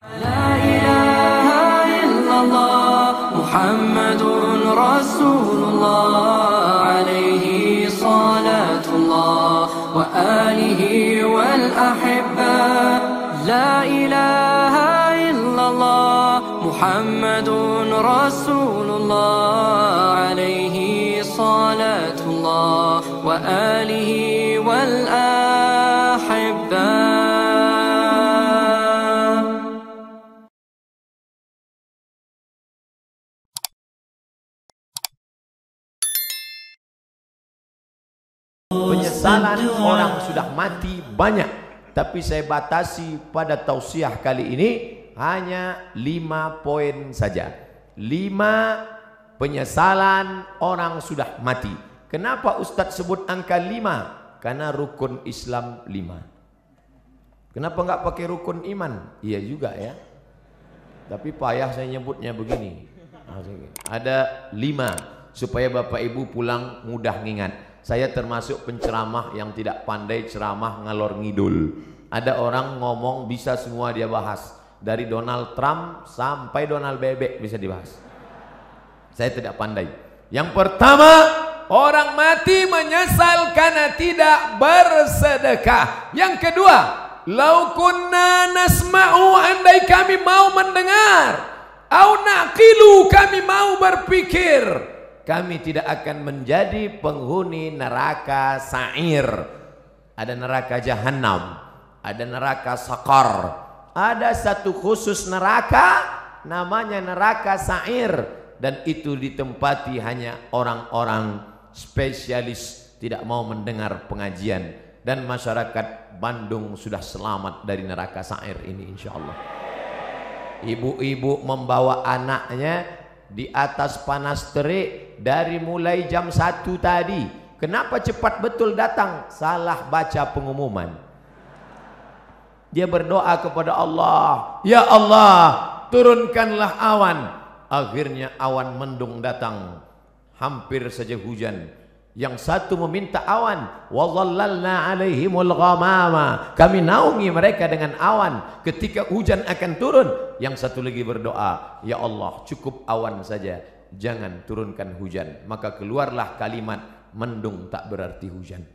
La ilaha illallah Muhammadun Rasulullah alaihi salatullah wa alihi wal ahibba. La ilaha illallah Muhammadun Rasulullah alaihi salatullah wa alihi wal ahibba. Penyesalan orang sudah mati banyak, tapi saya batasi pada tausiah kali ini hanya 5 poin saja. 5 penyesalan orang sudah mati. Kenapa Ustadz sebut angka 5? Karena rukun Islam 5. Kenapa nggak pakai rukun iman? Iya juga ya. Tapi payah saya nyebutnya begini. Ada 5 supaya Bapak Ibu pulang mudah ngingat. Saya termasuk penceramah yang tidak pandai ceramah ngalor ngidul. Ada orang ngomong bisa semua dia bahas. Dari Donald Trump sampai Donald Bebek bisa dibahas. Saya tidak pandai. Yang pertama, orang mati menyesal karena tidak bersedekah. Yang kedua, lau kunna nasma'u, andai kami mau mendengar, au naqilu, kami mau berpikir, kami tidak akan menjadi penghuni neraka sa'ir. Ada neraka jahanam, ada neraka sakar, ada satu khusus neraka namanya neraka sa'ir, dan itu ditempati hanya orang-orang spesialis tidak mau mendengar pengajian. Dan masyarakat Bandung sudah selamat dari neraka sa'ir ini insyaallah. Ibu-ibu membawa anaknya di atas panas terik dari mulai jam 1 tadi. Kenapa cepat betul datang? Salah baca pengumuman. Dia berdoa kepada Allah, ya Allah, turunkanlah awan. Akhirnya awan mendung datang, hampir saja hujan. Yang satu meminta awan, wa dhallalna alaihimul ghamama, kami naungi mereka dengan awan ketika hujan akan turun. Yang satu lagi berdoa, ya Allah, cukup awan saja, jangan turunkan hujan. Maka keluarlah kalimat, mendung tak berarti hujan.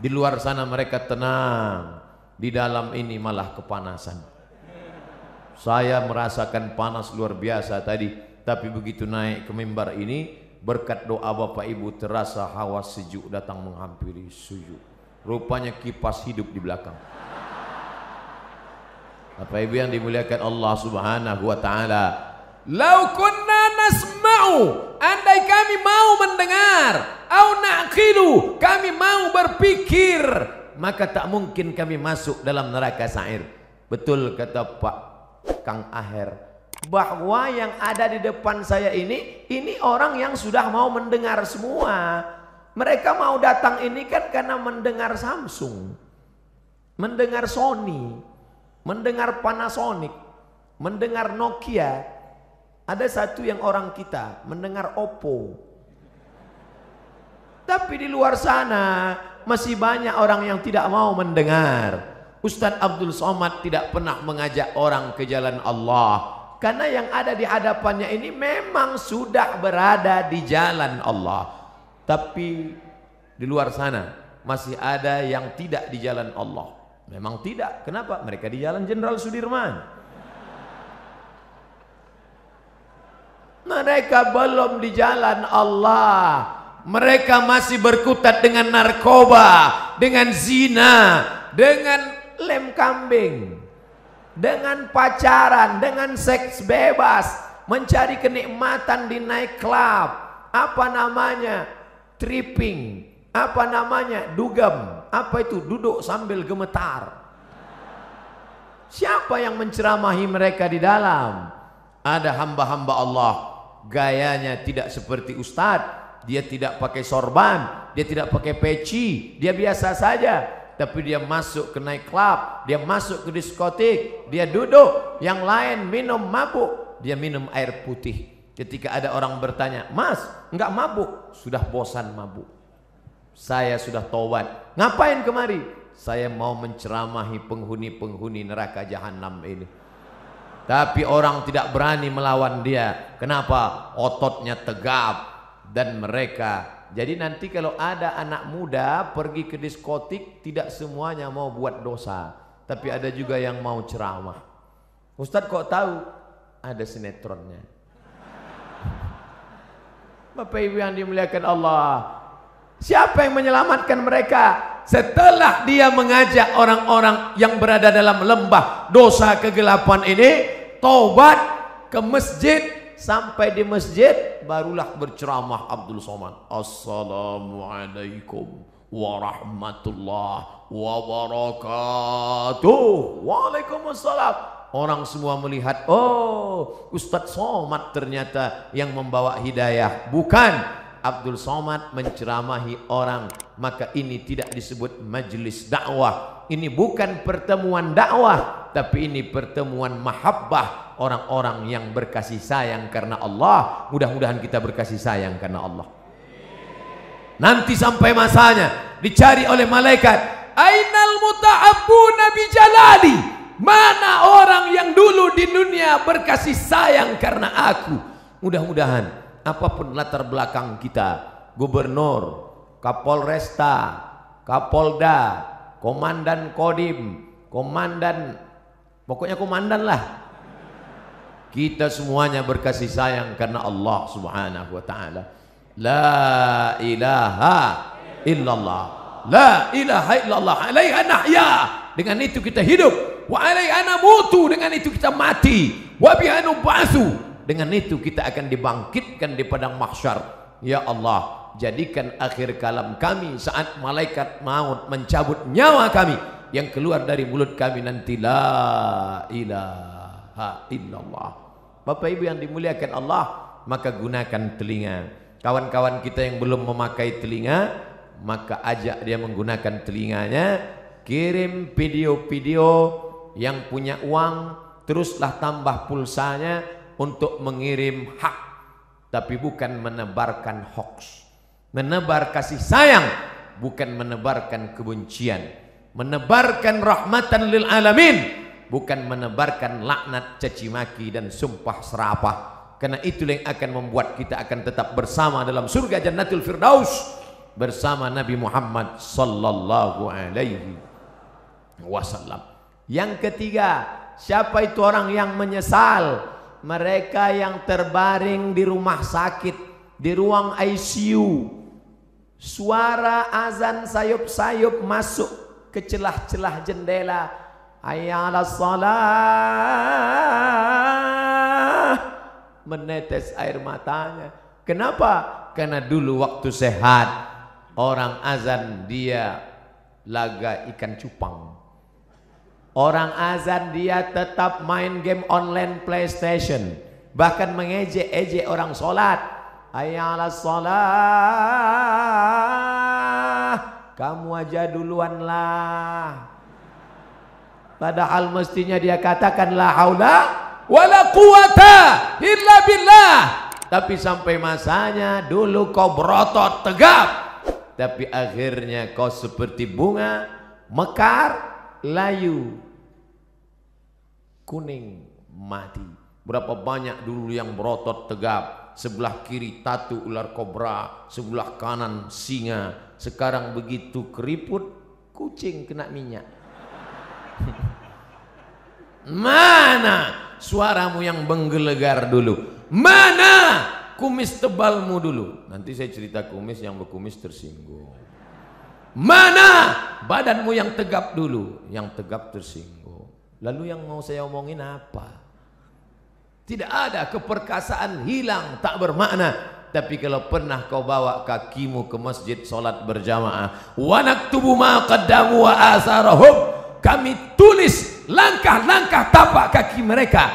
Di luar sana mereka tenang, di dalam ini malah kepanasan. Saya merasakan panas luar biasa tadi, tapi begitu naik ke mimbar ini, berkat doa Bapak Ibu terasa hawa sejuk datang menghampiri sujud. Rupanya kipas hidup di belakang. Bapak Ibu yang dimuliakan Allah Subhanahu wa taala, lau kunna nasma'u, andai kami mau mendengar, au naqilu, kami mau berpikir, maka tak mungkin kami masuk dalam neraka sa'ir. Betul kata Pak Kang Aher, bahwa yang ada di depan saya ini orang yang sudah mau mendengar semua. Mereka mau datang ini kan karena mendengar Samsung, mendengar Sony, mendengar Panasonic, mendengar Nokia. Ada satu yang orang kita mendengar Oppo. Tapi di luar sana masih banyak orang yang tidak mau mendengar. Ustadz Abdul Somad tidak pernah mengajak orang ke jalan Allah, karena yang ada di hadapannya ini memang sudah berada di jalan Allah. Tapi di luar sana masih ada yang tidak di jalan Allah. Memang tidak. Kenapa? Mereka di jalan Jenderal Sudirman. Mereka belum di jalan Allah. Mereka masih berkutat dengan narkoba, dengan zina, dengan lem kambing, dengan pacaran, dengan seks bebas, mencari kenikmatan di nightclub, apa namanya, tripping, apa namanya, dugem, apa itu, duduk sambil gemetar. Siapa yang menceramahi mereka di dalam? Ada hamba-hamba Allah, gayanya tidak seperti ustadz, dia tidak pakai sorban, dia tidak pakai peci, dia biasa saja. Tapi dia masuk ke nightclub, dia masuk ke diskotik, dia duduk, yang lain minum mabuk, dia minum air putih. Ketika ada orang bertanya, Mas, enggak mabuk? Sudah bosan mabuk. Saya sudah tobat. Ngapain kemari? saya mau menceramahi penghuni-penghuni neraka jahanam ini. Tapi orang tidak berani melawan dia. Kenapa? Ototnya tegap. Dan mereka, jadi nanti kalau ada anak muda pergi ke diskotik, tidak semuanya mau buat dosa, tapi ada juga yang mau ceramah. Ustadz kok tahu? Ada sinetronnya. Bapak Ibu yang dimuliakan Allah, siapa yang menyelamatkan mereka? Setelah dia mengajak orang-orang yang berada dalam lembah dosa kegelapan ini taubat ke masjid, sampai di masjid barulah berceramah Abdul Somad. Assalamualaikum warahmatullahi wabarakatuh. Waalaikumsalam. Orang semua melihat, oh Ustadz Somad ternyata yang membawa hidayah. Bukan, Abdul Somad menceramahi orang. Maka ini tidak disebut majelis dakwah. Ini bukan pertemuan dakwah, tapi ini pertemuan mahabbah, orang-orang yang berkasih sayang karena Allah. Mudah-mudahan kita berkasih sayang karena Allah. Nanti sampai masanya dicari oleh malaikat, ainal muta'abbuna bijalali, mana orang yang dulu di dunia berkasih sayang karena aku. Mudah-mudahan apapun latar belakang kita, gubernur, kapolresta, kapolda, komandan kodim, komandan, pokoknya komandan lah, kita semuanya berkasih sayang karena Allah subhanahu wa ta'ala. La ilaha illallah, la ilaha illallah, alaiha nahya, dengan itu kita hidup, wa alaiha namutu, dengan itu kita mati, wa biha nub'atsu, dengan itu kita akan dibangkitkan di padang mahsyar. Ya Allah, jadikan akhir kalam kami saat malaikat maut mencabut nyawa kami, yang keluar dari mulut kami nanti la ilaha illallah. Bapak Ibu yang dimuliakan Allah, maka gunakan telinga. Kawan-kawan kita yang belum memakai telinga, maka ajak dia menggunakan telinganya. Kirim video-video, yang punya uang teruslah tambah pulsanya untuk mengirim hak, tapi bukan menebarkan hoax. Menebar kasih sayang, bukan menebarkan kebencian. Menebarkan rahmatan lil alamin, bukan menebarkan laknat, caci maki dan sumpah serapah. Karena itulah yang akan membuat kita akan tetap bersama dalam surga Jannatul Firdaus bersama Nabi Muhammad sallallahu alaihi wasallam. Yang ketiga, siapa itu orang yang menyesal? Mereka yang terbaring di rumah sakit, di ruang ICU. Suara azan sayup-sayup masuk ke celah-celah jendela. Hayya 'alas shalah. Menetes air matanya. Kenapa? Karena dulu waktu sehat orang azan dia laga ikan cupang. Orang azan dia tetap main game online PlayStation, bahkan mengejek-ejek orang sholat. Hayya 'alas shalah, kamu aja duluan lah. Padahal mestinya dia katakan la haula wala quwata illa billah. Tapi sampai masanya dulu kau berotot tegap, tapi akhirnya kau seperti bunga mekar, layu, kuning, mati. Berapa banyak dulu yang berotot tegap, sebelah kiri tatu ular kobra, sebelah kanan singa. Sekarang begitu keriput, kucing kena minyak. Mana suaramu yang menggelegar dulu? Mana kumis tebalmu dulu? Nanti saya cerita kumis, yang berkumis tersinggung. Mana badanmu yang tegap dulu? Yang tegap tersinggung. Lalu yang mau saya omongin apa? Tidak ada, keperkasaan hilang, tak bermakna. Tapi kalau pernah kau bawa kakimu ke masjid solat berjamaah, wa naktubu ma qaddamu wa asarahum, kami tulis langkah-langkah tapak kaki mereka.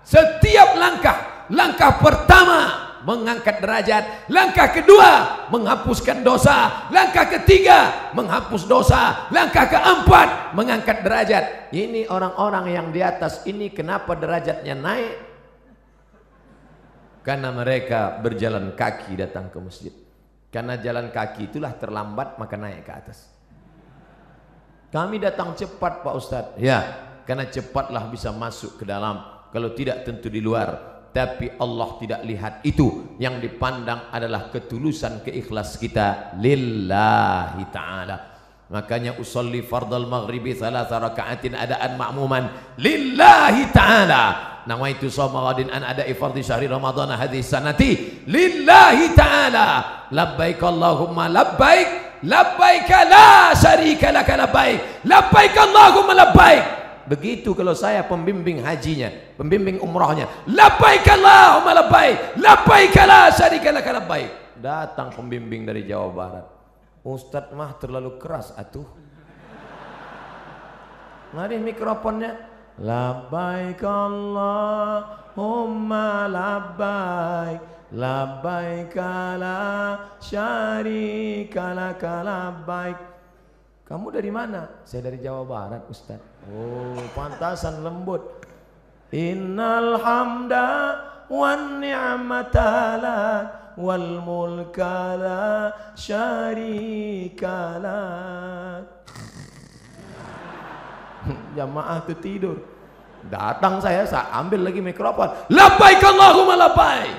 Setiap langkah, langkah pertama mengangkat derajat, langkah kedua menghapuskan dosa, langkah ketiga menghapus dosa, langkah keempat mengangkat derajat. Ini orang-orang yang di atas ini kenapa derajatnya naik? Karena mereka berjalan kaki datang ke masjid. Karena jalan kaki itulah terlambat, maka naik ke atas. Kami datang cepat Pak Ustadz. Ya, karena cepatlah bisa masuk ke dalam. Kalau tidak tentu di luar. Tapi Allah tidak lihat itu. Yang dipandang adalah ketulusan, keikhlas kita lillahi ta'ala. Makanya usolli fardal maghribi 3 raka'atin adaan ma'muman lillahi ta'ala. Nawaitu shawma ghadin an ada'i fardhi syahri ramadhana hadhihi sanati lillahi ta'ala. Labbaik Allahumma labbaik, labbaik la syarika laka labbaik, labbaik Allahumma labbaik. Begitu kalau saya pembimbing hajinya, pembimbing umrahnya, labbaik Allahumma labbaik, labbaik la syarika laka labbaik. Datang pembimbing dari Jawa Barat. Ustadz mah terlalu keras atuh. Mari mikrofonnya. Labbaik Allahumma labbaik, labbaik la syarika laka labbaik. Kamu dari mana? Saya dari Jawa Barat Ustadz. Oh, pantasan lembut. Innal hamda wan ni'mata lak wal mulka la syarika lak. Jamaah itu tidur. Datang saya ambil lagi mikrofon. Labbaik Allahumma labbaik.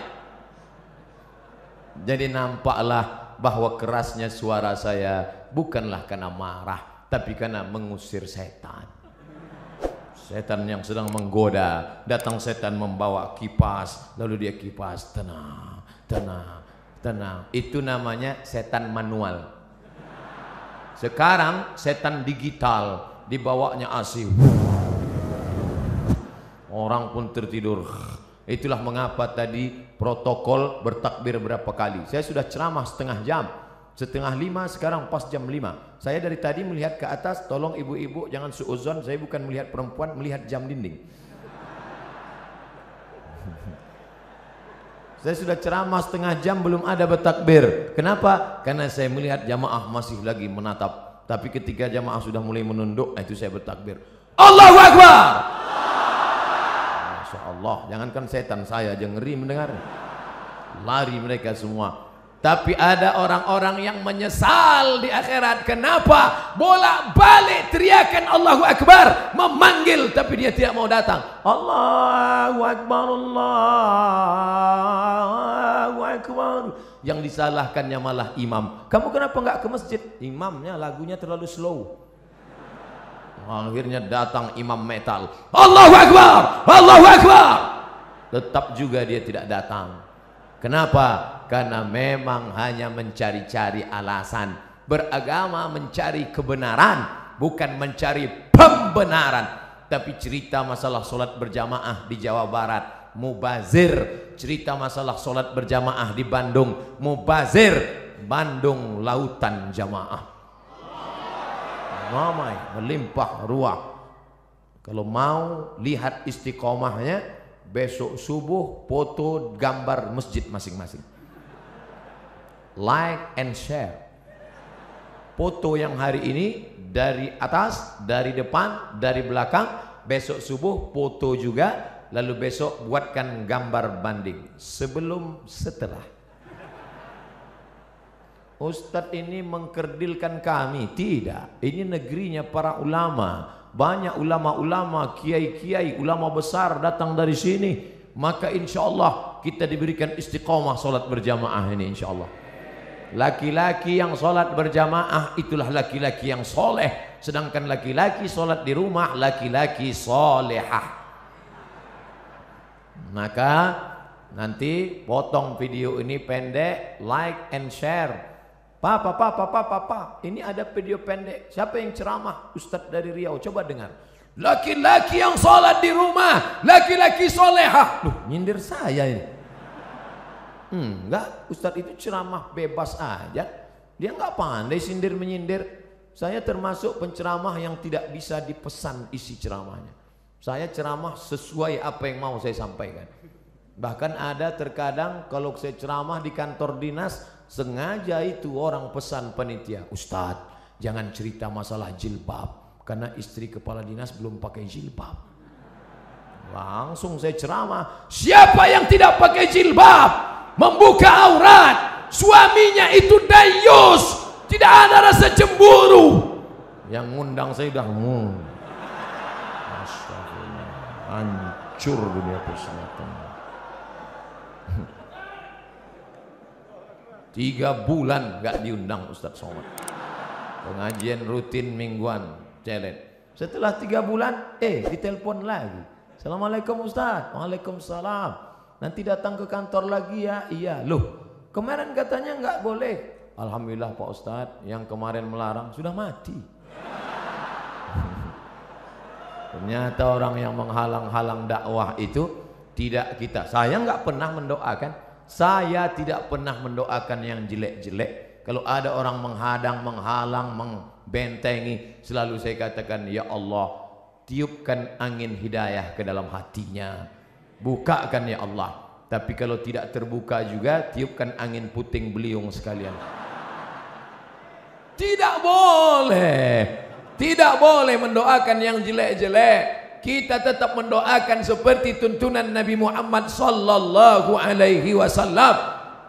Jadi nampaklah bahwa kerasnya suara saya bukanlah karena marah, tapi karena mengusir setan. Setan yang sedang menggoda. Datang setan membawa kipas, lalu dia kipas. Tenang, tenang, tenang. Itu namanya setan manual. Sekarang setan digital, dibawanya AC. Orang pun tertidur. Itulah mengapa tadi protokol bertakbir berapa kali. Saya sudah ceramah setengah jam. Setengah 5, sekarang pas jam 5. Saya dari tadi melihat ke atas. Tolong ibu-ibu jangan suuzon, saya bukan melihat perempuan, melihat jam dinding. Saya sudah ceramah setengah jam belum ada bertakbir. Kenapa? Karena saya melihat jamaah masih lagi menatap. Tapi ketika jamaah sudah mulai menunduk, itu saya bertakbir. Allahu Akbar. Masya Allah, jangankan setan, saya aja ngeri mendengar. Lari mereka semua. Tapi ada orang-orang yang menyesal di akhirat. Kenapa? Bolak-balik teriakan Allahu Akbar, memanggil tapi dia tidak mau datang. Allahu Akbar, Allahu Akbar. Yang disalahkannya malah imam. Kamu kenapa enggak ke masjid? Imamnya lagunya terlalu slow. Akhirnya datang imam metal. Allahu Akbar, Allahu Akbar. Tetap juga dia tidak datang. Kenapa? Karena memang hanya mencari-cari alasan. Beragama mencari kebenaran, bukan mencari pembenaran. Tapi cerita masalah solat berjamaah di Jawa Barat, mubazir. Cerita masalah solat berjamaah di Bandung, mubazir. Bandung lautan jamaah. Ramai, melimpah ruah. Kalau mau lihat istiqomahnya, besok subuh foto gambar masjid masing-masing. Like and share. Foto yang hari ini dari atas, dari depan, dari belakang. Besok subuh foto juga. Lalu besok buatkan gambar banding sebelum setelah. Ustadz ini mengkerdilkan kami. Tidak, ini negerinya para ulama. Banyak ulama-ulama, kiai-kiai, ulama besar datang dari sini. Maka insya Allah kita diberikan istiqomah solat berjamaah ini insya Allah. Laki-laki yang solat berjamaah itulah laki-laki yang soleh. Sedangkan laki-laki solat di rumah, laki-laki solehah. Maka nanti potong video ini pendek, like and share. Papa, ini ada video pendek. Siapa yang ceramah? Ustadz dari Riau, coba dengar. Laki-laki yang sholat di rumah, laki-laki solehah. Loh, nyindir saya ini. Enggak, Ustadz itu ceramah bebas aja. Dia enggak pandai sindir menyindir. Saya termasuk penceramah yang tidak bisa dipesan isi ceramahnya. Saya ceramah sesuai apa yang mau saya sampaikan. Bahkan ada terkadang kalau saya ceramah di kantor dinas, sengaja itu orang pesan panitia, Ustadz jangan cerita masalah jilbab karena istri kepala dinas belum pakai jilbab. Langsung saya ceramah, siapa yang tidak pakai jilbab membuka aurat, suaminya itu dayus, tidak ada rasa cemburu. Yang ngundang saya udah Astagfirullah, hancur dunia persilatan. 3 bulan gak diundang Ustadz Somad. Pengajian rutin mingguan, challenge. Setelah 3 bulan, ditelepon lagi. Assalamualaikum Ustadz. Waalaikumsalam. Nanti datang ke kantor lagi ya. Iya. Loh, kemarin katanya nggak boleh. Alhamdulillah Pak Ustadz, yang kemarin melarang sudah mati. Ternyata orang yang menghalang-halang dakwah itu tidak kita. Saya nggak pernah mendoakan. Saya tidak pernah mendoakan yang jelek-jelek. Kalau ada orang menghadang, menghalang, membentengi, selalu saya katakan, ya Allah, tiupkan angin hidayah ke dalam hatinya. Bukakan ya Allah. Tapi kalau tidak terbuka juga, tiupkan angin puting beliung sekalian. Tidak boleh. Tidak boleh mendoakan yang jelek-jelek. Kita tetap mendoakan seperti tuntunan Nabi Muhammad sallallahu alaihi wasallam.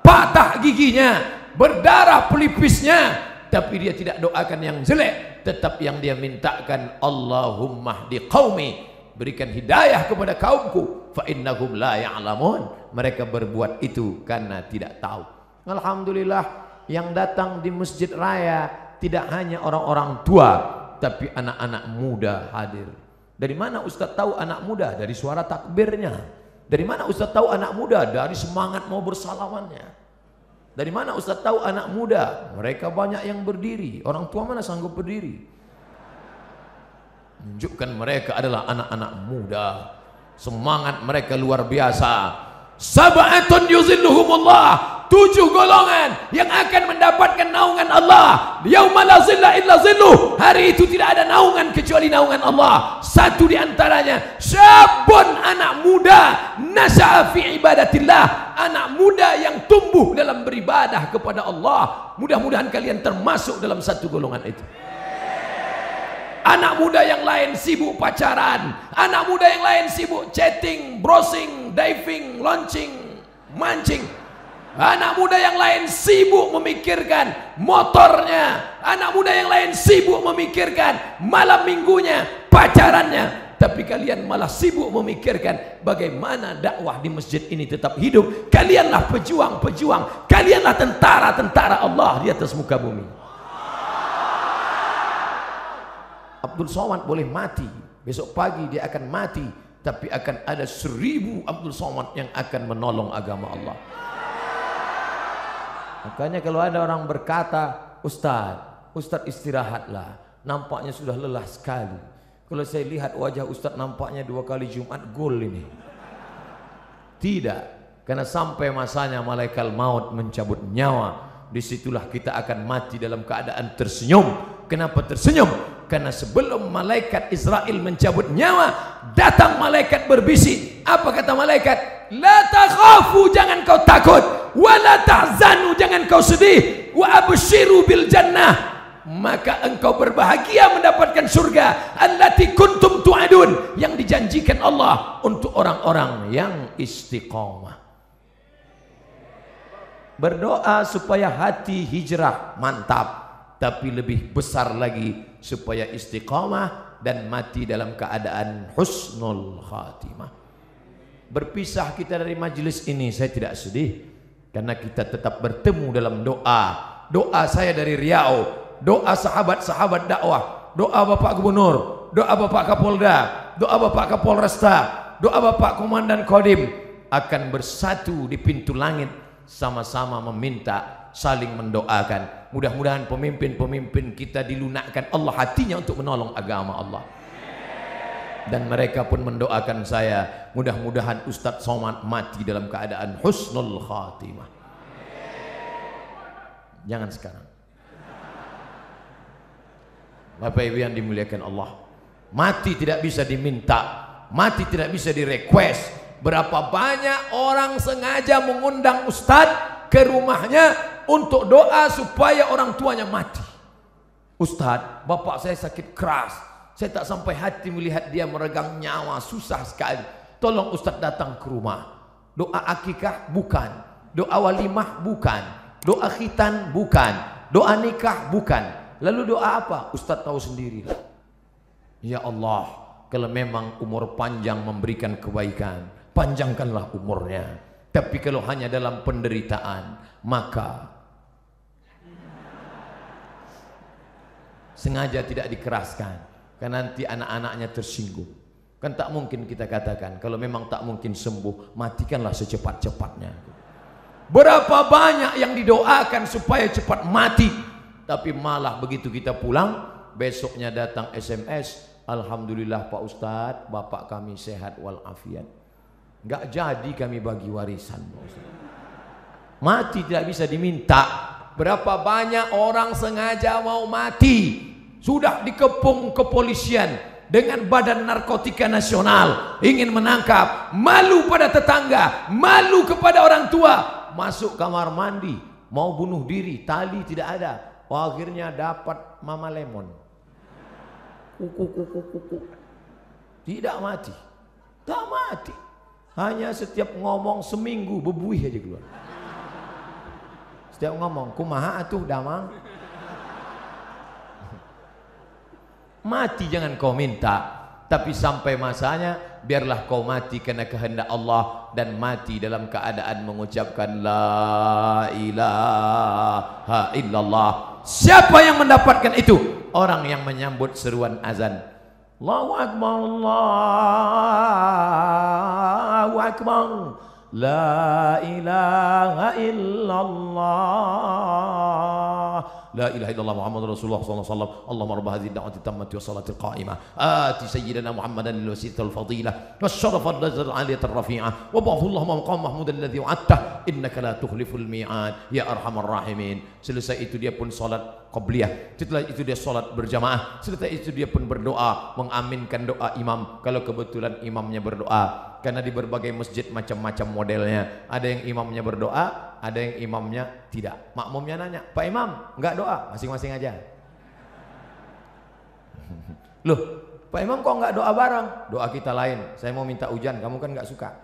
Patah giginya, berdarah pelipisnya, tapi dia tidak doakan yang jelek. Tetap yang dia mintakan, Allahumma hdi qaumi, berikan hidayah kepada kaumku, fa innahum la ya'lamun. Mereka berbuat itu karena tidak tahu. Alhamdulillah, yang datang di Masjid Raya tidak hanya orang-orang tua, tapi anak-anak muda hadir. Dari mana Ustaz tahu anak muda? Dari suara takbirnya. Dari mana Ustaz tahu anak muda? Dari semangat mau bersalamannya. Dari mana Ustaz tahu anak muda? Mereka banyak yang berdiri. Orang tua mana sanggup berdiri? Menunjukkan mereka adalah anak-anak muda. Semangat mereka luar biasa. Sab'atun yuzilluhumullah, 7 golongan yang akan mendapatkan naungan Allah. Yauma la zilla illa zilluh, hari itu tidak ada naungan kecuali naungan Allah. Satu di antaranya, syabun, anak muda, nasya'a fi ibadatillah, anak muda yang tumbuh dalam beribadah kepada Allah. Mudah-mudahan kalian termasuk dalam satu golongan itu. Anak muda yang lain sibuk pacaran, anak muda yang lain sibuk chatting, browsing, diving, launching, mancing. Anak muda yang lain sibuk memikirkan motornya, anak muda yang lain sibuk memikirkan malam minggunya, pacarannya. Tapi kalian malah sibuk memikirkan bagaimana dakwah di masjid ini tetap hidup. Kalianlah pejuang-pejuang, kalianlah tentara-tentara Allah di atas muka bumi. Abdul Somad boleh mati, besok pagi dia akan mati, tapi akan ada 1000 Abdul Somad yang akan menolong agama Allah. Makanya kalau ada orang berkata, Ustadz istirahatlah, nampaknya sudah lelah sekali. Kalau saya lihat wajah Ustadz nampaknya 2 kali Jumat gol ini. Tidak, karena sampai masanya malaikat maut mencabut nyawa, disitulah kita akan mati dalam keadaan tersenyum. Kenapa tersenyum? Karena sebelum malaikat Israel mencabut nyawa, datang malaikat berbisik. Apa kata malaikat? La takhafu, jangan kau takut. Wa la tahzanu, jangan kau sedih. Wa abshiru bil jannah, maka engkau berbahagia mendapatkan surga. Allati kuntum tu'adun, yang dijanjikan Allah untuk orang-orang yang istiqamah. Berdoa supaya hati hijrah mantap, tapi lebih besar lagi supaya istiqamah dan mati dalam keadaan husnul khatimah. Berpisah kita dari majelis ini, saya tidak sedih, karena kita tetap bertemu dalam doa. Doa saya dari Riau, doa sahabat-sahabat dakwah, doa Bapak Gubernur, doa Bapak Kapolda, doa Bapak Kapolresta, doa Bapak Komandan Kodim akan bersatu di pintu langit, sama-sama meminta, saling mendoakan. Mudah-mudahan pemimpin-pemimpin kita dilunakkan Allah hatinya untuk menolong agama Allah. Dan mereka pun mendoakan saya, mudah-mudahan Ustadz Somad mati dalam keadaan husnul khatimah. Jangan sekarang. Bapak Ibu yang dimuliakan Allah, mati tidak bisa diminta, mati tidak bisa direquest. Berapa banyak orang sengaja mengundang Ustadz ke rumahnya untuk doa supaya orang tuanya mati. Ustadz, bapak saya sakit keras, saya tak sampai hati melihat dia meregang nyawa, susah sekali. Tolong Ustadz datang ke rumah. Doa akikah bukan, doa walimah bukan, doa khitan bukan, doa nikah bukan. Lalu doa apa? Ustadz tahu sendirilah. Ya Allah, kalau memang umur panjang memberikan kebaikan, panjangkanlah umurnya. Tapi kalau hanya dalam penderitaan, maka sengaja tidak dikeraskan, karena nanti anak-anaknya tersinggung. Kan tak mungkin kita katakan, kalau memang tak mungkin sembuh, matikanlah secepat-cepatnya. Berapa banyak yang didoakan supaya cepat mati, tapi malah begitu kita pulang, besoknya datang SMS, alhamdulillah Pak Ustadz, bapak kami sehat walafiat. Enggak jadi kami bagi warisan, Pak Ustadz. Mati tidak bisa diminta. Berapa banyak orang sengaja mau mati, sudah dikepung kepolisian dengan Badan Narkotika Nasional, ingin menangkap, malu pada tetangga, malu kepada orang tua, masuk kamar mandi, mau bunuh diri, tali tidak ada. Akhirnya dapat Mama Lemon. Kuku. Tidak mati. Tak mati. Hanya setiap ngomong seminggu bebuih aja keluar. Setiap ngomong, kumaha atuh damang. Mati jangan kau minta, tapi sampai masanya biarlah kau mati karena kehendak Allah, dan mati dalam keadaan mengucapkan la ilaha illallah. Siapa yang mendapatkan itu? Orang yang menyambut seruan azan. Allahu akbar, Allahu akbar, la ilaha illallah. La ilaha illallah Muhammad Rasulullah sallallahu alaihi wasallam. Allahumma rabb hadhihi ad-da'wati tammati was salati al-qa'imah ati sayyidina Muhammadan al-wasilata al-fadilah wasyarafa ad-darajat al-'aliyata ar-rafi'ah wa ba'athu Allahumma maqam mahmud alladhi wa'adta innaka la tukhliful mi'ad ya arhamar rahimin. Selesai itu dia pun salat qabliyah, setelah itu dia salat berjamaah, setelah itu dia pun berdoa mengaminkan doa imam kalau kebetulan imamnya berdoa. Karena di berbagai masjid macam-macam modelnya, ada yang imamnya berdoa, ada yang imamnya tidak. Makmumnya nanya, Pak Imam enggak doa? Masing-masing aja. Loh, Pak Imam kok enggak doa bareng? Doa kita lain. Saya mau minta hujan, kamu kan enggak suka.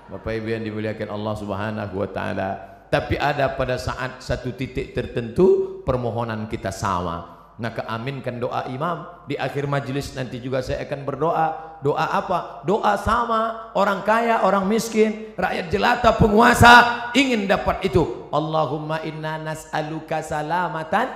Bapak Ibu yang dimuliakan Allah Subhanahu wa taala. Tapi ada pada saat satu titik tertentu permohonan kita sama. Maka aminkan doa imam. Di akhir majelis nanti juga saya akan berdoa. Doa apa? Doa sama. Orang kaya, orang miskin, rakyat jelata, penguasa ingin dapat itu. Allahumma inna nas'aluka salamatan,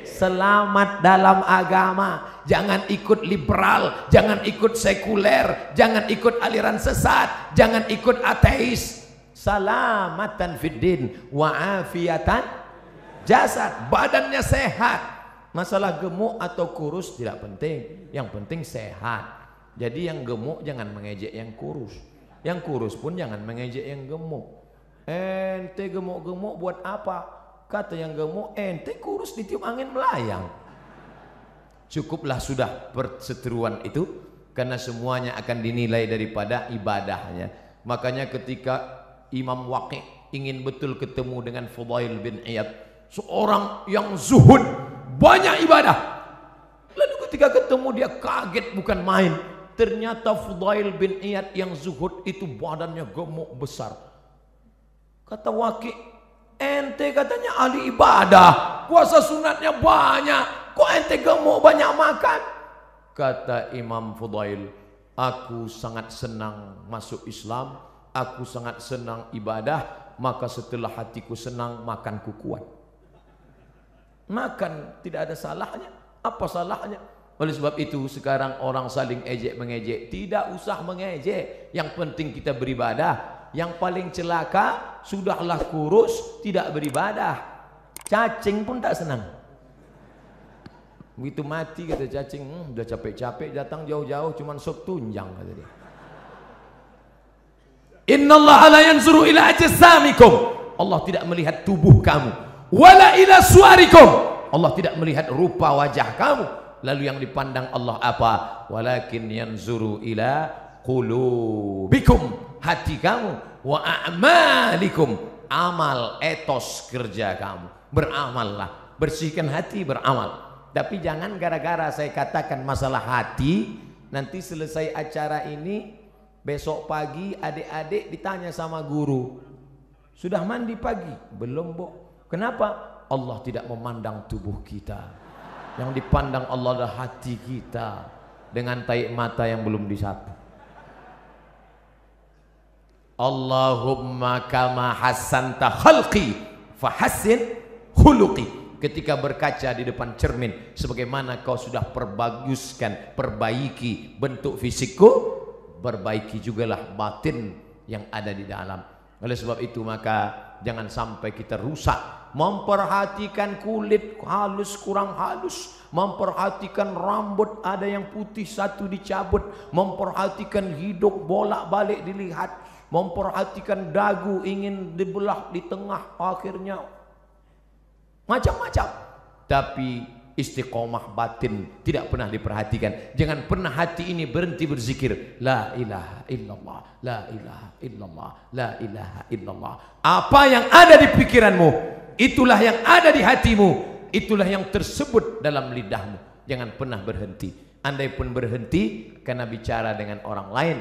selamat dalam agama. Jangan ikut liberal, jangan ikut sekuler, jangan ikut aliran sesat, jangan ikut ateis. Salamatan fiddin wa afiatan jasad, badannya sehat. Masalah gemuk atau kurus tidak penting, yang penting sehat. Jadi yang gemuk jangan mengejek yang kurus, yang kurus pun jangan mengejek yang gemuk. Ente gemuk-gemuk buat apa? Kata yang gemuk, ente kurus ditiup angin melayang. Cukuplah sudah perseteruan itu, karena semuanya akan dinilai daripada ibadahnya. Makanya ketika Imam Waqi ingin betul ketemu dengan Fudail bin Iyad, seorang yang zuhud, banyak ibadah. Lalu ketika ketemu dia kaget bukan main. Ternyata Fudail bin Iyad yang zuhud itu badannya gemuk besar. Kata Waqi, ente katanya ahli ibadah, puasa sunatnya banyak, kok ente gemuk banyak makan? Kata Imam Fudail, aku sangat senang masuk Islam, aku sangat senang ibadah, maka setelah hatiku senang makanku kuat. Makan tidak ada salahnya. Apa salahnya? Oleh sebab itu sekarang orang saling ejek mengejek. Tidak usah mengejek. Yang penting kita beribadah. Yang paling celaka sudahlah kurus tidak beribadah. Cacing pun tak senang. Begitu mati kata cacing, udah capek-capek datang jauh-jauh cuman sop tunjang kata dia. Innallaha la yanzuru ila ajsamikum. Allah tidak melihat tubuh kamu. Wala ila suarikum. Allah tidak melihat rupa wajah kamu. Lalu yang dipandang Allah apa? Walakin yanzuru ila qulubikum, hati kamu, wa a'malikum, amal, etos kerja kamu. Beramallah, bersihkan hati, beramal. Tapi jangan gara-gara saya katakan masalah hati, nanti selesai acara ini besok pagi adik-adik ditanya sama guru, sudah mandi pagi? Belum, Bu. Kenapa? Allah tidak memandang tubuh kita. Yang dipandang Allah adalah hati kita dengan taik mata yang belum disapu. Allahumma kama hassanta khalqi fahassin khuluqi. Ketika berkaca di depan cermin, sebagaimana kau sudah perbaiki bentuk fisikku, perbaiki jugalah batin yang ada di dalam. Oleh sebab itu maka jangan sampai kita rusak memperhatikan kulit halus kurang halus, memperhatikan rambut ada yang putih satu dicabut, memperhatikan hidung bolak-balik dilihat, memperhatikan dagu ingin dibelah di tengah, akhirnya macam-macam. Tapi istiqomah batin tidak pernah diperhatikan. Jangan pernah hati ini berhenti berzikir la ilaha illallah, la ilaha illallah, la ilaha illallah. Apa yang ada di pikiranmu, itulah yang ada di hatimu, itulah yang tersebut dalam lidahmu. Jangan pernah berhenti. Andai pun berhenti karena bicara dengan orang lain,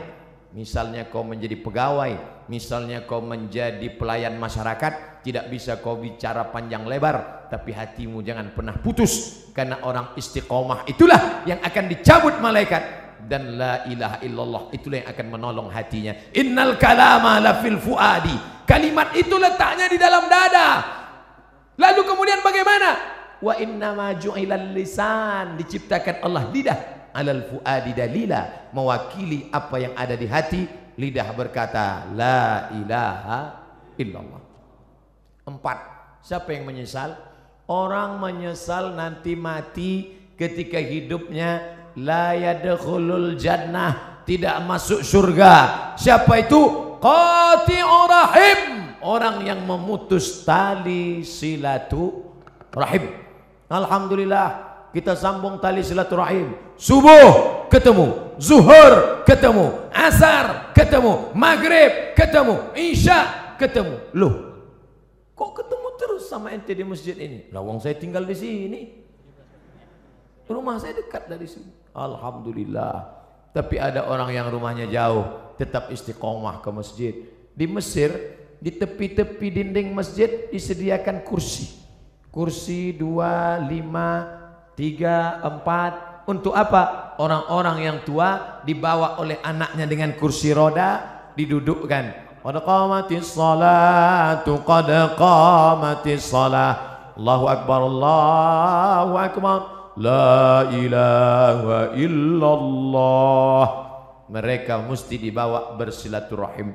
misalnya kau menjadi pegawai, misalnya kau menjadi pelayan masyarakat, tidak bisa kau bicara panjang lebar, tapi hatimu jangan pernah putus, karena orang istiqomah itulah yang akan dicabut malaikat, dan la ilaha illallah itulah yang akan menolong hatinya. Innal kalama la fil fuadi, kalimat itu letaknya di dalam dada. Lalu kemudian bagaimana? Wa innama ju'ilal lisan, diciptakan Allah lidah, alal fuadi dalila, mewakili apa yang ada di hati. Lidah berkata la ilaha illallah. 4. Siapa yang menyesal? Orang menyesal nanti mati ketika hidupnya la yadkhulul jannah, tidak masuk surga. Siapa itu? Qati'ur rahim, orang yang memutus tali silaturahim. Alhamdulillah kita sambung tali silaturahim. Subuh ketemu, zuhur ketemu, asar ketemu, maghrib ketemu, isya ketemu. Loh, kok ketemu terus sama ente di masjid ini? Lawang saya tinggal di sini, rumah saya dekat dari sini. Alhamdulillah. Tapi ada orang yang rumahnya jauh, tetap istiqomah ke masjid. Di Mesir, di tepi-tepi dinding masjid disediakan kursi. Kursi 2, 5, 3, 4. Untuk apa? Orang-orang yang tua dibawa oleh anaknya dengan kursi roda, didudukkan. Qad qamatis salatu, qad qamatis salah. Allahu akbar, Allahu akbar, la ilaha illallah. Mereka mesti dibawa bersilaturahim.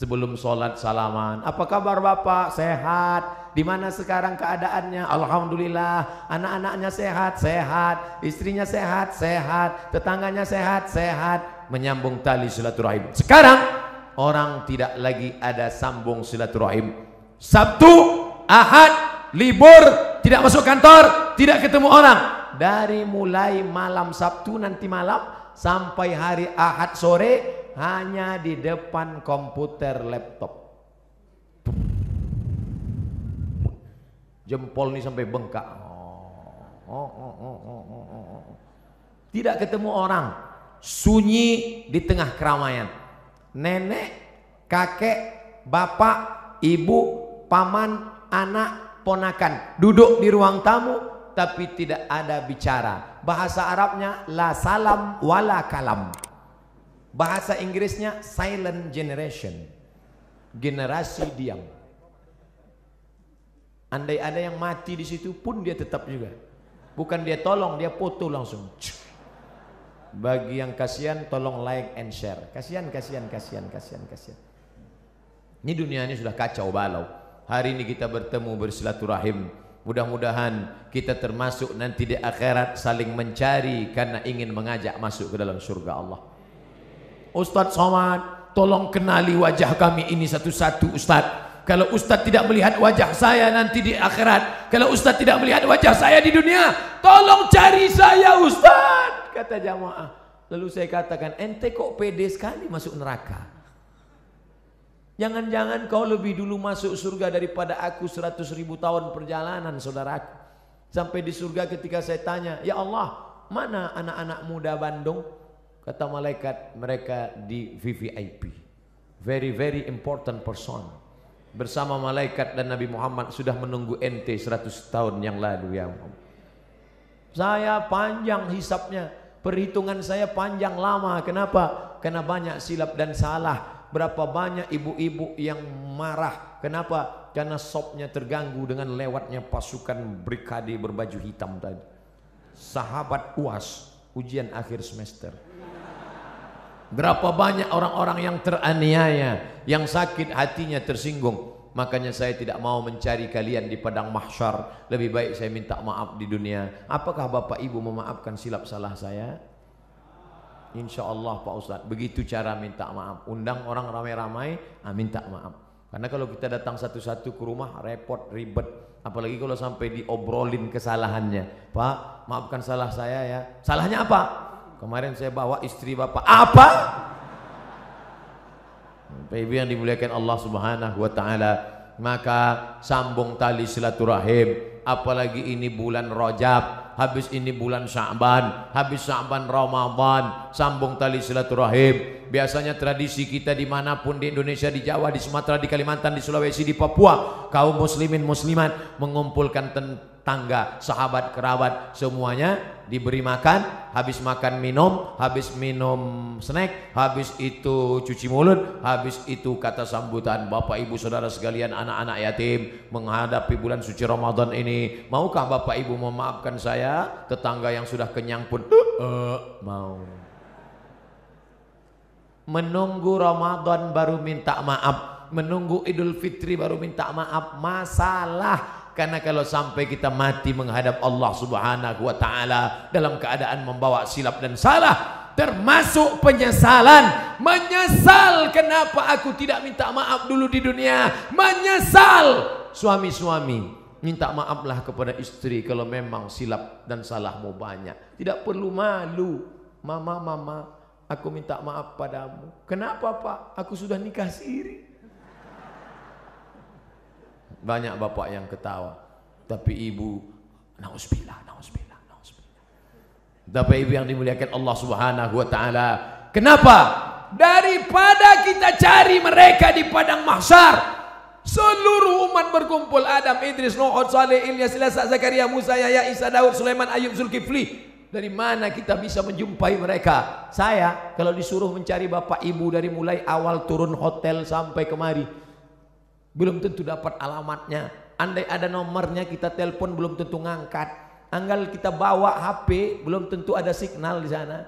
Sebelum sholat salaman, apa kabar bapak? Sehat. Di mana sekarang keadaannya? Alhamdulillah. Anak-anaknya sehat, sehat. Istrinya sehat, sehat. Tetangganya sehat, sehat. Menyambung tali silaturahim. Sekarang orang tidak lagi ada sambung silaturahim. Sabtu, Ahad, libur, tidak masuk kantor, tidak ketemu orang. Dari mulai malam Sabtu nanti malam sampai hari Ahad sore hanya di depan komputer laptop. Jempol ini sampai bengkak. Tidak ketemu orang. Sunyi di tengah keramaian. Nenek, kakek, bapak, ibu, paman, anak, ponakan duduk di ruang tamu, tapi tidak ada bicara. Bahasa Arabnya la salam wala kalam. Bahasa Inggrisnya silent generation, generasi diam. Andai ada yang mati di situ pun dia tetap juga. Bukan dia tolong, dia foto langsung. Bagi yang kasihan tolong like and share. Kasihan, kasihan, kasihan, kasihan, kasihan. Ini dunia ini sudah kacau balau. Hari ini kita bertemu bersilaturahim. Mudah-mudahan kita termasuk nanti di akhirat saling mencari karena ingin mengajak masuk ke dalam surga Allah. Ustadz Somad, tolong kenali wajah kami ini satu-satu Ustadz. Kalau Ustadz tidak melihat wajah saya nanti di akhirat, kalau Ustadz tidak melihat wajah saya di dunia, tolong cari saya Ustadz, kata jamaah. Lalu saya katakan, ente kok pede sekali masuk neraka? Jangan-jangan kau lebih dulu masuk surga daripada aku 100.000 tahun perjalanan saudaraku. Sampai di surga ketika saya tanya, ya Allah, mana anak-anak muda Bandung? Kata malaikat, mereka di VVIP, very very important person. bersama malaikat dan Nabi Muhammad sudah menunggu ente 100 tahun yang lalu ya Muhammad. Saya panjang hisapnya, perhitungan saya panjang lama. Kenapa? Karena banyak silap dan salah. Berapa banyak ibu-ibu yang marah. Kenapa? Karena sopnya terganggu dengan lewatnya pasukan brigade berbaju hitam tadi. Sahabat UAS, ujian akhir semester. Berapa banyak orang-orang yang teraniaya, yang sakit hatinya tersinggung. Makanya saya tidak mau mencari kalian di padang mahsyar. Lebih baik saya minta maaf di dunia. Apakah Bapak Ibu memaafkan silap salah saya? Insya Allah Pak Ustadz. Begitu cara minta maaf. Undang orang ramai-ramai, minta maaf. Karena kalau kita datang satu-satu ke rumah repot, ribet. Apalagi kalau sampai diobrolin kesalahannya. Pak, maafkan salah saya ya. Salahnya apa? Kemarin saya bawa istri Bapak. Apa? Ibu yang dimuliakan Allah Subhanahu wa taala, maka sambung tali silaturahim. Apalagi ini bulan Rajab, habis ini bulan Sya'ban, habis Sya'ban Ramadan, sambung tali silaturahim. Biasanya tradisi kita dimanapun di Indonesia, di Jawa, di Sumatera, di Kalimantan, di Sulawesi, di Papua, kaum muslimin muslimat mengumpulkan tangga, sahabat, kerabat, semuanya diberi makan. Habis makan minum, habis minum snack, habis itu cuci mulut, habis itu kata sambutan. Bapak Ibu saudara sekalian, anak-anak yatim menghadapi bulan suci Ramadan ini, maukah Bapak Ibu memaafkan saya? Tetangga yang sudah kenyang pun mau. Menunggu Ramadan baru minta maaf, menunggu Idul Fitri baru minta maaf, masalah. Karena kalau sampai kita mati menghadap Allah Subhanahu wa taala dalam keadaan membawa silap dan salah, termasuk penyesalan. Menyesal kenapa aku tidak minta maaf dulu di dunia. Menyesal. Suami-suami, minta maaflah kepada istri kalau memang silap dan salahmu banyak. Tidak perlu malu. Mama, aku minta maaf padamu. Kenapa Pak? Aku sudah nikah siri. Banyak bapak yang ketawa, tapi ibu, nauzubillah. Bapak ibu yang dimuliakan Allah Subhanahu wa taala, kenapa? Daripada kita cari mereka di padang mahsyar, seluruh umat berkumpul, Adam, Idris, Nuh, Saleh, Ilyas, Ilasa, Zakaria, Musa, Yahya, Isa, Daud, Sulaiman, Ayub, Zulkifli. Dari mana kita bisa menjumpai mereka? Saya kalau disuruh mencari bapak ibu dari mulai awal turun hotel sampai kemari, belum tentu dapat alamatnya. Andai ada nomornya kita telepon belum tentu ngangkat. Anggal kita bawa HP belum tentu ada signal di sana.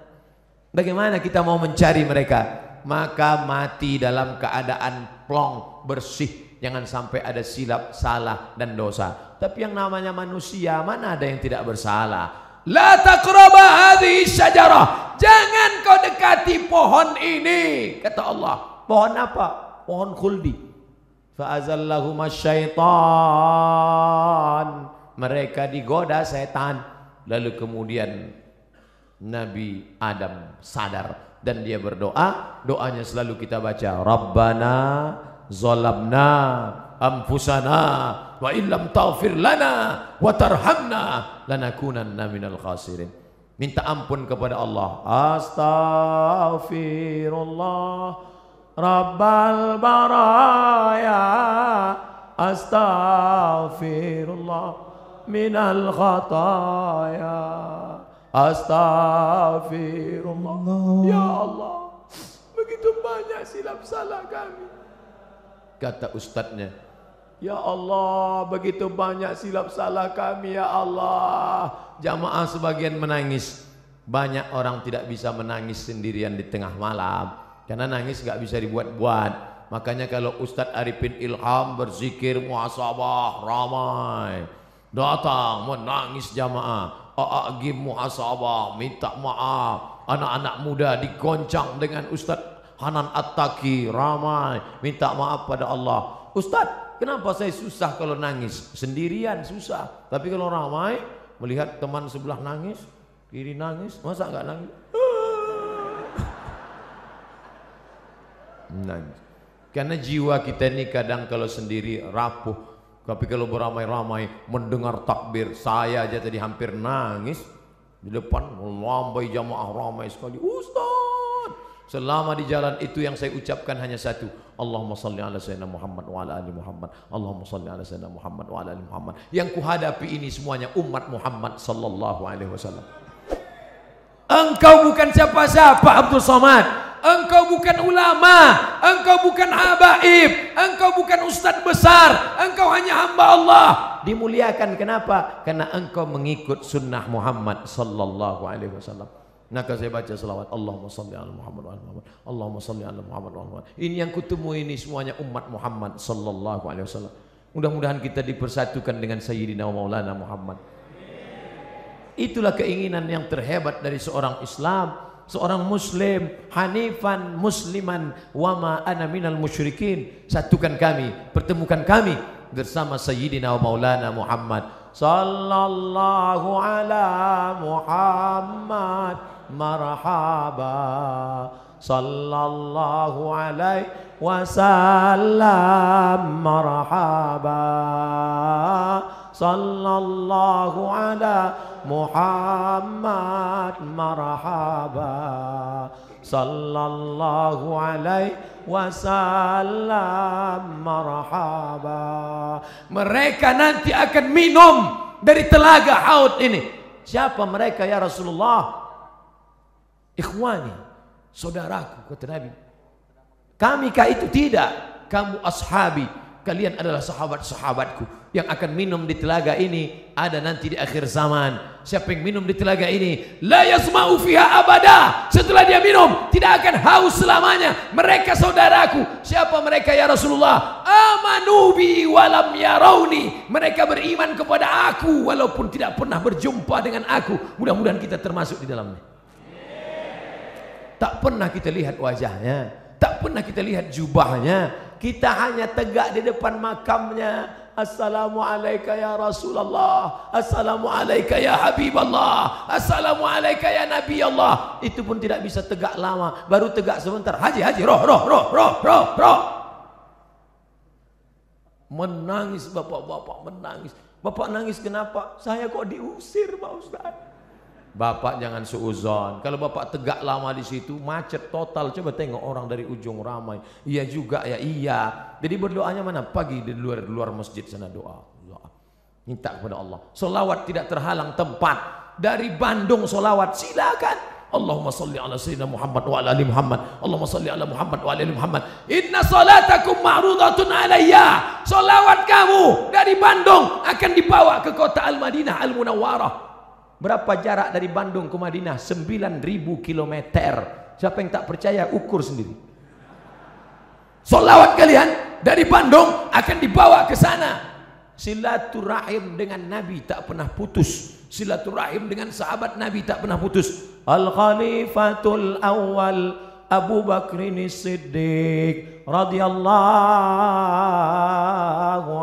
Bagaimana kita mau mencari mereka? Maka mati dalam keadaan plong, bersih. Jangan sampai ada silap, salah dan dosa. Tapi yang namanya manusia, mana ada yang tidak bersalah? La taqraba hadhihi syajarah. Jangan kau dekati pohon ini, kata Allah. Pohon apa? Pohon khuldi. Fa'azallahuma syaitan, mereka digoda setan. Lalu kemudian Nabi Adam sadar dan dia berdoa. Doanya selalu kita baca, Rabbana zalamna anfusana wa illam taghfir lana wa tarhamna lanakunanna minal khasirin. Minta ampun kepada Allah. Astaghfirullah Rabbal baraya, astaghfirullah minal khataya, astaghfirullah. Ya Allah, begitu banyak silap salah kami. Kata ustadznya, ya Allah, begitu banyak silap salah kami ya Allah. Jamaah sebagian menangis. Banyak orang tidak bisa menangis sendirian di tengah malam, karena nangis gak bisa dibuat-buat. Makanya kalau Ustadz Arifin Ilham berzikir muhasabah, ramai datang menangis jamaah. A'agim muhasabah, minta maaf. Anak-anak muda digoncang dengan Ustadz Hanan At-Taki, ramai minta maaf pada Allah. Ustadz, kenapa saya susah kalau nangis? Sendirian susah, tapi kalau ramai, melihat teman sebelah nangis, kiri nangis, masa gak nangis? Nangis. Karena jiwa kita ini kadang kalau sendiri rapuh, tapi kalau beramai-ramai mendengar takbir, saya aja tadi hampir nangis di depan, melambai jamaah ramai sekali. Ustaz, Selama di jalan itu yang saya ucapkan hanya satu, Allahumma salli ala sayyidina Muhammad wa ala ali Muhammad. Allahumma salli ala sayyidina Muhammad wa ala ali Muhammad. Yang kuhadapi ini semuanya umat Muhammad sallallahu alaihi wasallam. Engkau bukan siapa-siapa Abdul Somad. Engkau bukan ulama, engkau bukan habaib, engkau bukan ustadz besar, engkau hanya hamba Allah. Dimuliakan kenapa? Karena engkau mengikut sunnah Muhammad sallallahu alaihi wasallam. Maka saya baca selawat, Allahumma salli ala Muhammad wa ala Muhammad. Allahumma salli ala Muhammad wa ala Muhammad. Ini yang kutemu ini semuanya umat Muhammad sallallahu alaihi wasallam. Mudah-mudahan kita dipersatukan dengan Sayyidina Maulana Muhammad. Itulah keinginan yang terhebat dari seorang Islam, seorang Muslim, hanifan musliman wa ma ana minal musyrikin. Satukan kami, pertemukan kami bersama Sayyidina Maulana Muhammad sallallahu ala Muhammad. Marhaba sallallahu alaihi wasallam. Marhaba sallallahu ala Muhammad. Marhaba sallallahu alaihi wasallam. Marhaba. Mereka nanti akan minum dari telaga Haud ini. Siapa mereka ya Rasulullah? Ikhwani, saudaraku, kata Nabi. Kami kah itu? Tidak. Kamu ashabi, kalian adalah sahabat-sahabatku yang akan minum di telaga ini. Ada nanti di akhir zaman. Siapa yang minum di telaga ini, la yasma'u fiha abada. Setelah dia minum, tidak akan haus selamanya. Mereka saudaraku. Siapa mereka ya Rasulullah? Amanu bi walam yarawni. Mereka beriman kepada aku walaupun tidak pernah berjumpa dengan aku. Mudah-mudahan kita termasuk di dalamnya. Tak pernah kita lihat wajahnya, tak pernah kita lihat jubahnya. Kita hanya tegak di depan makamnya. Assalamualaikum ya Rasulullah. Assalamualaikum ya Habiballah. Assalamualaikum ya Nabi Allah. Itu pun tidak bisa tegak lama. Baru tegak sebentar. Haji, roh. Menangis bapak-bapak, menangis. Bapak nangis kenapa? Saya kok diusir Pak Ustaz. Bapak jangan suuzon. Kalau bapak tegak lama di situ macet total. Coba tengok orang dari ujung ramai. Iya juga ya, iya. Jadi berdoanya mana? Pagi di luar masjid sana doa. Minta kepada Allah. Solawat tidak terhalang tempat. Dari Bandung solawat silakan. Allahumma salli ala sayyidina Muhammad wa ala ali Muhammad. Allahumma salli ala Muhammad wa ala ali Muhammad. Inna salatakum ma'rudatun alayya. Solawat kamu dari Bandung akan dibawa ke kota Al-Madinah Al-Munawwarah. Berapa jarak dari Bandung ke Madinah? 9.000 km. Siapa yang tak percaya ukur sendiri. Solawat kalian dari Bandung akan dibawa ke sana. Silaturahim dengan Nabi tak pernah putus. Silaturahim dengan sahabat Nabi tak pernah putus. Al-Khalifatul Awwal Abu Bakrin Siddiq radhiyallahu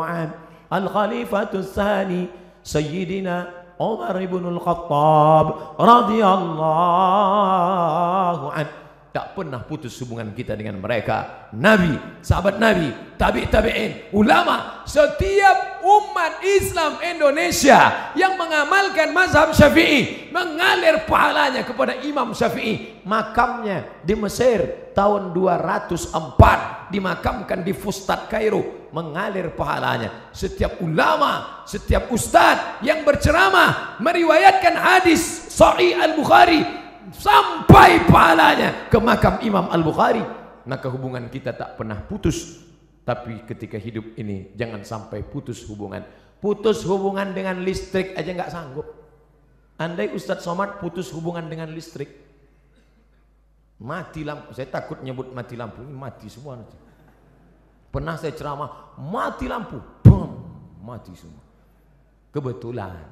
an. Al-Khalifatul Tsani Sayyidina Umar ibn al-Khattab radhiyallahu an. Tak pernah putus hubungan kita dengan mereka. Nabi, sahabat Nabi, tabi'in, ulama, setiap umat Islam Indonesia yang mengamalkan mazhab Syafi'i mengalir pahalanya kepada Imam Syafi'i. Makamnya di Mesir tahun 204 dimakamkan di Fustat Kairo, mengalir pahalanya. Setiap ulama, setiap ustadz yang berceramah meriwayatkan hadis Sahih Al-Bukhari sampai pahalanya ke makam Imam Al-Bukhari. Maka hubungan kita tak pernah putus. Tapi ketika hidup ini jangan sampai putus hubungan. Putus hubungan dengan listrik aja nggak sanggup. Andai Ustadz Somad putus hubungan dengan listrik, mati lampu. Saya takut nyebut mati lampu, ini mati semua nanti. Pernah saya ceramah, mati lampu, boom, mati semua. Kebetulan.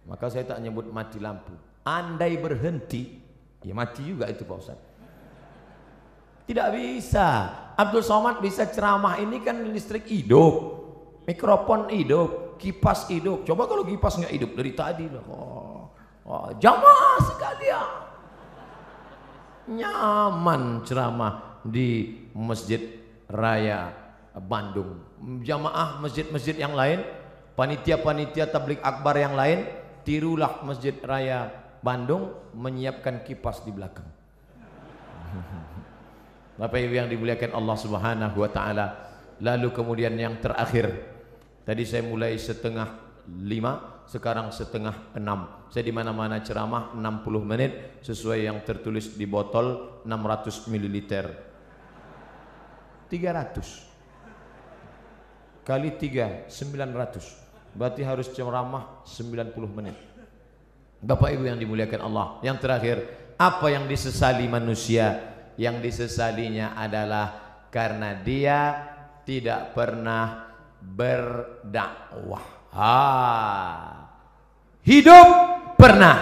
Maka saya tak nyebut mati lampu. Andai berhenti, ya mati juga itu Pak Ustaz. Tidak bisa. Abdul Somad bisa ceramah ini kan listrik hidup, mikrofon hidup, kipas hidup. Coba kalau kipas nggak hidup dari tadi loh. Jamaah sekalian, nyaman ceramah di Masjid Raya Bandung. Jamaah masjid-masjid yang lain, panitia-panitia tabligh akbar yang lain, tirulah Masjid Raya Bandung menyiapkan kipas di belakang. Bapak Ibu yang dimuliakan Allah Subhanahu wa taala. Lalu kemudian yang terakhir, tadi saya mulai 4:30, sekarang 5:30. Saya di mana-mana ceramah 60 menit sesuai yang tertulis di botol 600 ml. 300 kali 3 900. Berarti harus ceramah 90 menit. Bapak Ibu yang dimuliakan Allah. Yang terakhir, apa yang disesali manusia? Yang disesalinya adalah karena dia tidak pernah berdakwah. Hidup pernah,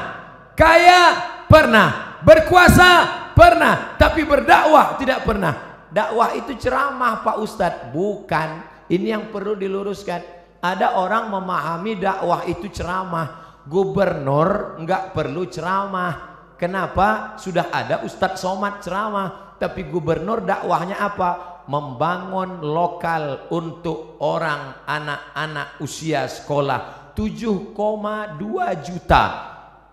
kaya pernah, berkuasa pernah, tapi berdakwah tidak pernah. Dakwah itu ceramah Pak Ustadz, bukan. Ini yang perlu diluruskan. Ada orang memahami dakwah itu ceramah. Gubernur nggak perlu ceramah. Kenapa? Sudah ada Ustadz Somad ceramah. Tapi gubernur dakwahnya apa? Membangun lokal untuk orang anak-anak usia sekolah. 7,2 juta.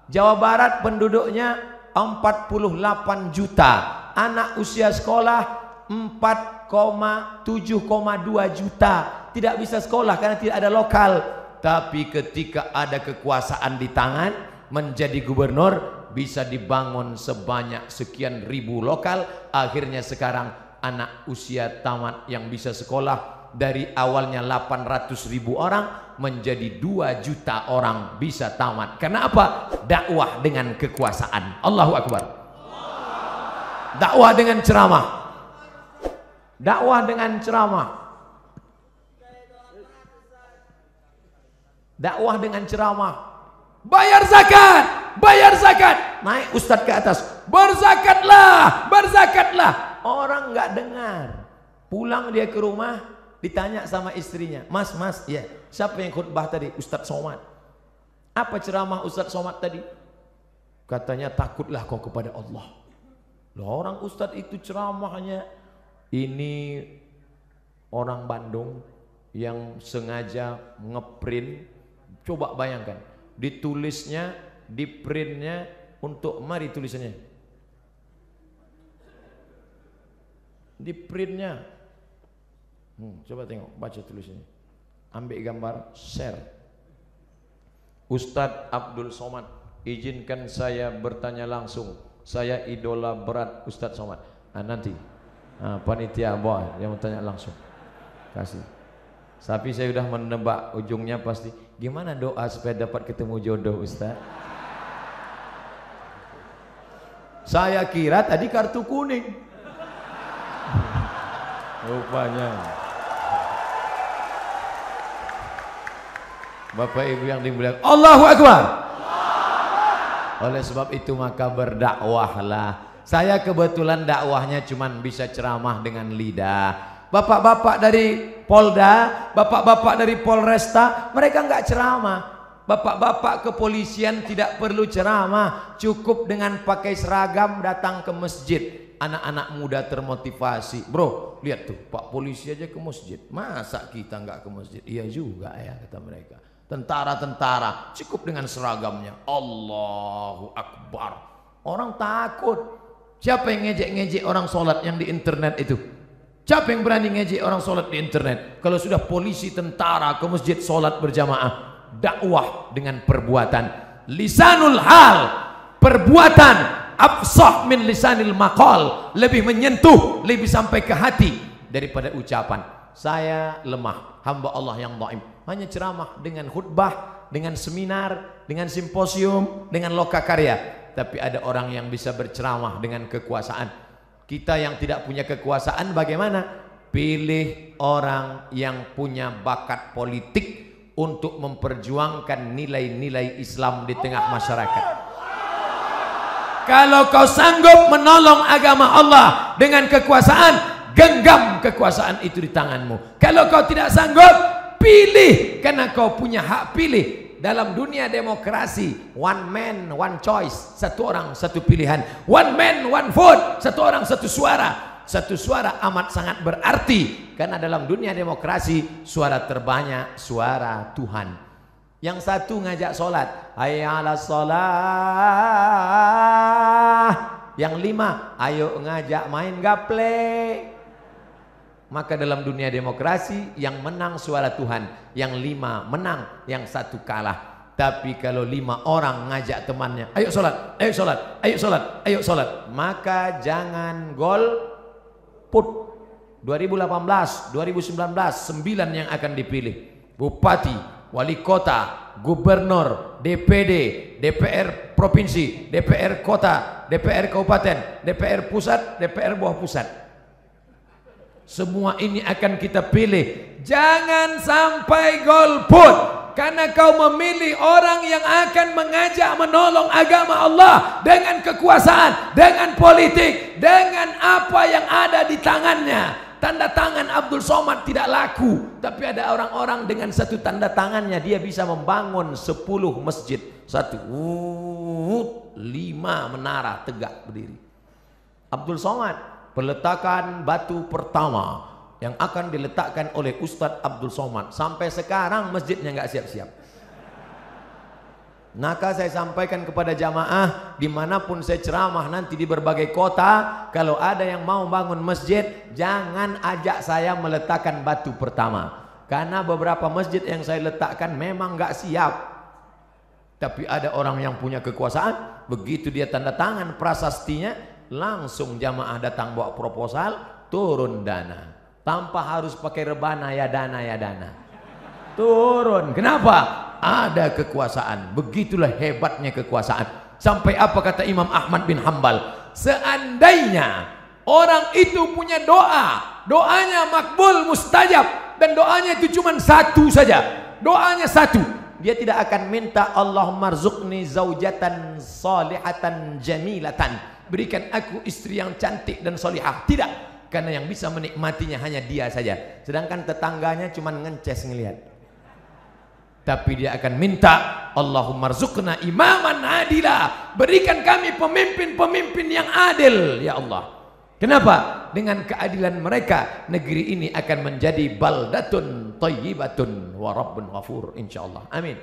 Jawa Barat penduduknya 48 juta. Anak usia sekolah 7,2 juta. Tidak bisa sekolah karena tidak ada lokal. Tapi ketika ada kekuasaan di tangan, menjadi gubernur, bisa dibangun sebanyak sekian ribu lokal. Akhirnya sekarang anak usia tamat yang bisa sekolah dari awalnya 800.000 orang menjadi 2 juta orang bisa tamat. Karena apa? Dakwah dengan kekuasaan. Allahu Akbar. Dakwah dengan ceramah. Dakwah dengan ceramah. Dakwah dengan ceramah. Bayar zakat, bayar zakat. Naik ustadz ke atas, berzakatlah, berzakatlah. Orang nggak dengar. Pulang dia ke rumah, ditanya sama istrinya, mas, ya, siapa yang khutbah tadi? Ustadz Somad. Apa ceramah Ustadz Somad tadi? Katanya, takutlah kau kepada Allah. Loh, orang ustadz itu ceramahnya, ini orang Bandung yang sengaja ngeprint. Coba bayangkan, ditulisnya, di printnya untuk, mari tulisannya, di printnya, coba tengok, baca tulisannya, ambil gambar, share. Ustadz Abdul Somad, izinkan saya bertanya langsung, saya idola berat Ustadz Somad. Nanti panitia bawa yang mau tanya langsung, kasih. Tapi saya sudah menebak ujungnya pasti. Gimana doa supaya dapat ketemu jodoh Ustaz? Saya kira tadi kartu kuning. Rupanya. Bapak Ibu yang dimuliakan, Allahu Akbar. Oleh sebab itu maka berdakwahlah. Saya kebetulan dakwahnya cuman bisa ceramah dengan lidah. Bapak-bapak dari Polda, bapak-bapak dari Polresta, mereka nggak ceramah. Bapak-bapak kepolisian tidak perlu ceramah, cukup dengan pakai seragam datang ke masjid. Anak-anak muda termotivasi. Bro, lihat tuh, Pak polisi aja ke masjid, masa kita nggak ke masjid? Iya juga ya, kata mereka. Tentara-tentara cukup dengan seragamnya. Allahu Akbar. Orang takut. Siapa yang ngejek-ngejek orang sholat yang di internet itu? Siapa yang berani ngejek orang sholat di internet? Kalau sudah polisi, tentara ke masjid sholat berjamaah. Dakwah dengan perbuatan. Lisanul hal, perbuatan afsah min lisanil maqal, lebih menyentuh, lebih sampai ke hati daripada ucapan. Saya lemah, hamba Allah yang dhaif. Hanya ceramah dengan khutbah, dengan seminar, dengan simposium, dengan lokakarya. Tapi ada orang yang bisa berceramah dengan kekuasaan. Kita yang tidak punya kekuasaan bagaimana? Pilih orang yang punya bakat politik untuk memperjuangkan nilai-nilai Islam di tengah masyarakat. Kalau kau sanggup menolong agama Allah dengan kekuasaan, genggam kekuasaan itu di tanganmu. Kalau kau tidak sanggup, pilih, karena kau punya hak pilih. Dalam dunia demokrasi, one man, one choice, satu orang, satu pilihan. One man, one vote, satu orang, satu suara. Satu suara amat sangat berarti, karena dalam dunia demokrasi, suara terbanyak, suara Tuhan. Yang satu ngajak sholat, hayya 'alas sholah. Yang 5, ayo ngajak main gaple. Maka dalam dunia demokrasi yang menang suara Tuhan, yang 5 menang, yang 1 kalah. Tapi kalau 5 orang ngajak temannya, ayo sholat, ayo sholat, ayo sholat, ayo sholat, maka jangan golput. 2018, 2019, 9 yang akan dipilih. Bupati, wali kota, gubernur, DPD, DPR provinsi, DPR kota, DPR kabupaten, DPR pusat, DPR bawah pusat. Semua ini akan kita pilih. Jangan sampai golput, karena kau memilih orang yang akan mengajak menolong agama Allah dengan kekuasaan, dengan politik, dengan apa yang ada di tangannya. Tanda tangan Abdul Somad tidak laku, tapi ada orang-orang dengan 1 tanda tangannya dia bisa membangun 10 masjid. 1, 5 menara tegak berdiri. Abdul Somad, peletakan batu pertama yang akan diletakkan oleh Ustadz Abdul Somad. Sampai sekarang masjidnya nggak siap-siap. Maka saya sampaikan kepada jamaah, dimanapun saya ceramah nanti di berbagai kota, kalau ada yang mau bangun masjid, jangan ajak saya meletakkan batu pertama. Karena beberapa masjid yang saya letakkan memang nggak siap. Tapi ada orang yang punya kekuasaan, begitu dia tanda tangan prasastinya, langsung jamaah datang bawa proposal, turun dana. Tanpa harus pakai rebana ya dana ya dana. Turun. Kenapa? Ada kekuasaan. Begitulah hebatnya kekuasaan. Sampai apa kata Imam Ahmad bin Hambal? Seandainya orang itu punya doa, doanya makbul mustajab, dan doanya itu cuma 1 saja, doanya 1, dia tidak akan minta Allahumma rzuqni zaujatan salihatan jamilatan, berikan aku istri yang cantik dan salihah. Tidak, karena yang bisa menikmatinya hanya dia saja, sedangkan tetangganya cuma ngences ngelihat. Tapi dia akan minta Allahumma rzuqna imaman adila, berikan kami pemimpin-pemimpin yang adil ya Allah. Kenapa? Dengan keadilan mereka negeri ini akan menjadi baldatun thayyibatun wa rabbun ghafur insyaallah. Amin.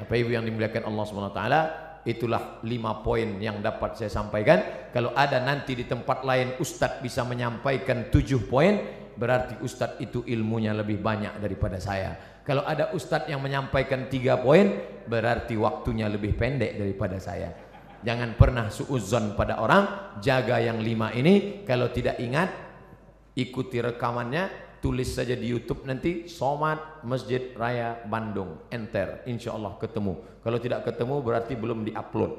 Bapak Ibu yang dimuliakan Allah Subhanahu wa taala, itulah 5 poin yang dapat saya sampaikan. Kalau ada nanti di tempat lain Ustadz bisa menyampaikan 7 poin, berarti Ustadz itu ilmunya lebih banyak daripada saya. Kalau ada Ustadz yang menyampaikan 3 poin, berarti waktunya lebih pendek daripada saya. Jangan pernah suudzon pada orang, jaga yang 5 ini. Kalau tidak ingat, ikuti rekamannya, tulis saja di YouTube nanti, Somad Masjid Raya Bandung, enter, insya Allah ketemu. Kalau tidak ketemu berarti belum diupload.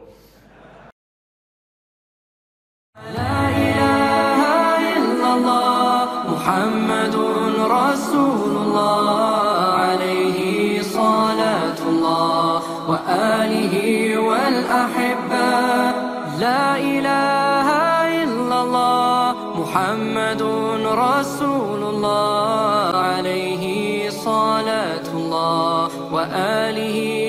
La ilaha illallah Muhammadun Rasulullah alaihi salatullah wa alihi wal ahibba. La ilaha illallah Muhammadun Rasulullah alaihi salatullah wa alihi